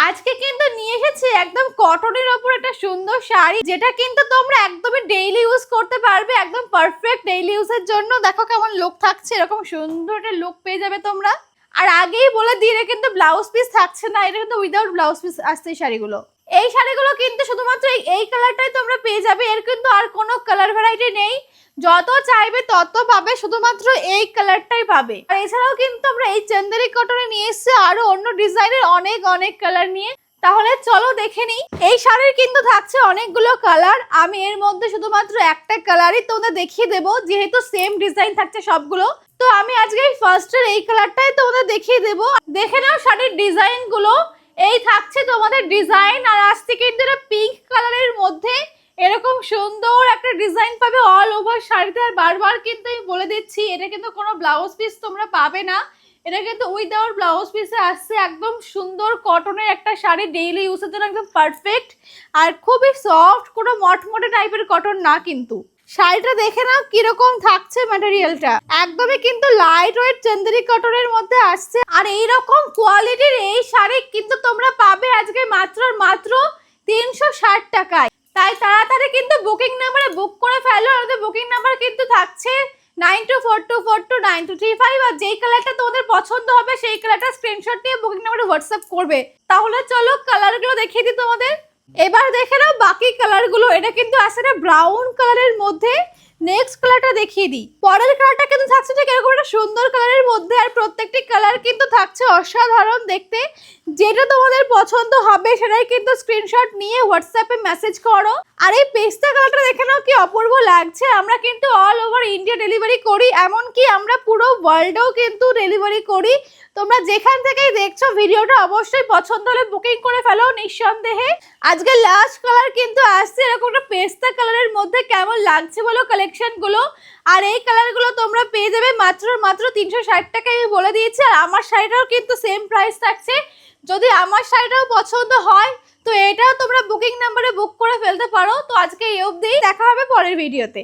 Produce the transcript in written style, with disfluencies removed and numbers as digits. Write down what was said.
আজকে কিন্তু নিয়ে এসেছি একদম কটনের ওপর একটা সুন্দর শাড়ি, যেটা কিন্তু তোমরা একদমই ডেইলি ইউজ করতে পারবে, একদম পারফেক্ট ডেইলি ইউজের জন্য। দেখো কেমন লুক থাকছে, এরকম সুন্দর একটা লুক পেয়ে যাবে তোমরা। আর আগেই বলে দিয়ে কিন্তু ব্লাউজ পিস থাকছে না, এটা কিন্তু উইদাউট ব্লাউজ পিস আসছে এই শাড়িগুলো। এই শাড়িগুলো কিন্তু শুধুমাত্র এই কালারটাই তোমরা পেয়ে যাবে, এর কিন্তু আর কোনো কালার ভ্যারাইটি নেই। যত চাইবে তত পাবে, শুধুমাত্র এই কালারটাই পাবে। আর এছাড়াও কিন্তু আমরা এই চান্দেরি কটনে নিয়ে এসেছি আরো অন্য ডিজাইনের অনেক অনেক কালার নিয়ে। তাহলে চলো দেখে নিই। এই শাড়ির কিন্তু থাকছে অনেকগুলো কালার, আমি এর মধ্যে শুধুমাত্র একটা কালারই তোমাদের দেখিয়ে দেবো, যেহেতু সেম ডিজাইন থাকছে সবগুলো। তো আমি আজকে ফার্স্টের এই কালারটাই তোমাদের দেখিয়ে দেবো। দেখে নাও শাড়ির ডিজাইন গুলো। এই থাকছে তোমাদের ডিজাইন, আর আসছে কিন্তু এটা পিঙ্ক কালারের মধ্যে এরকম সুন্দর একটা ডিজাইন পাবে অল ওভার শাড়িতে। আর বারবার কিন্তু আমি বলে দিচ্ছি, এটা কিন্তু কোনো ব্লাউজ পিস তোমরা পাবে না, এটা কিন্তু উইদাউট ব্লাউজ পিসে আসছে। একদম সুন্দর কটনের একটা শাড়ি, ডেইলি ইউজের জন্য একদম পারফেক্ট, আর খুবই সফট, কোনো মটমটে টাইপের কটন না কিন্তু। শাড়িটা দেখে নাও কিরকম থাকছে, ম্যাটেরিয়ালটা একদমই কিন্তু লাইট ওয়েট চান্দেরি কটনের মধ্যে আসছে। আর এইরকম কোয়ালিটির এই শাড়ি কিন্তু তোমরা পাবে আজকে মাত্র 360 টাকায়। তাই তাড়াতাড়ি কিন্তু বুকিং নাম্বারে বুক করে ফেলো। আমাদের বুকিং নাম্বার কিন্তু থাকছে 9242429235। আর যেই কালারটা তোমাদের পছন্দ হবে সেই কালারটা স্ক্রিনশট নিয়ে বুকিং নাম্বারে হোয়াটসঅ্যাপ করবে। তাহলে চলো কালারগুলো দেখিয়ে দিই তোমাদের। এবার দেখে নাও বাকি কালারগুলো। এটা কিন্তু আসলে একটা ব্রাউন কালারের মধ্যে। নেক্সট কালারটা দেখিয়ে দিই। পরের কালারটা কিন্তু থাকছে ঠিক এরকম একটা সুন্দর কালারের মধ্যে, আর প্রত্যেকটি কালার কিন্তু থাকছে অসাধারণ দেখতে। যেটা তোমাদের পছন্দ হবে সেটাই কিন্তু স্ক্রিনশট নিয়ে হোয়াটসঅ্যাপে মেসেজ করো। আর এই পেস্তা কালারটা দেখে নাও কি অপূর্ব লাগছে। আমরা কিন্তু অল ওভার ইন্ডিয়া ডেলিভারি করি, এমনকি আমরা পুরো ওয়ার্ল্ডেও কিন্তু ডেলিভারি করি। তোমরা যেখান থেকেই দেখছো ভিডিওটা অবশ্যই পছন্দ হলে বুকিং করে ফেলো নিঃসন্দেহে। আজকে লাস্ট কালার কিন্তু আসছে এরকম একটা পেস্তা কালারের মধ্যে। কেমন লাগছে বলো কালেকশন গুলো। আর এই কালারগুলো তোমরা পেয়ে যাবে মাত্র 360 টাকায় আমি বলে দিয়েছি। আর আমার শাড়িটাও কিন্তু সেম প্রাইস থাকছে। যদি আমার শাড়িটাও পছন্দ হয় তো এটাও তোমরা বুকিং নাম্বারে বুক করে ফেলতে পারো। তো আজকে এই অবধি, দেখা হবে পরের ভিডিওতে।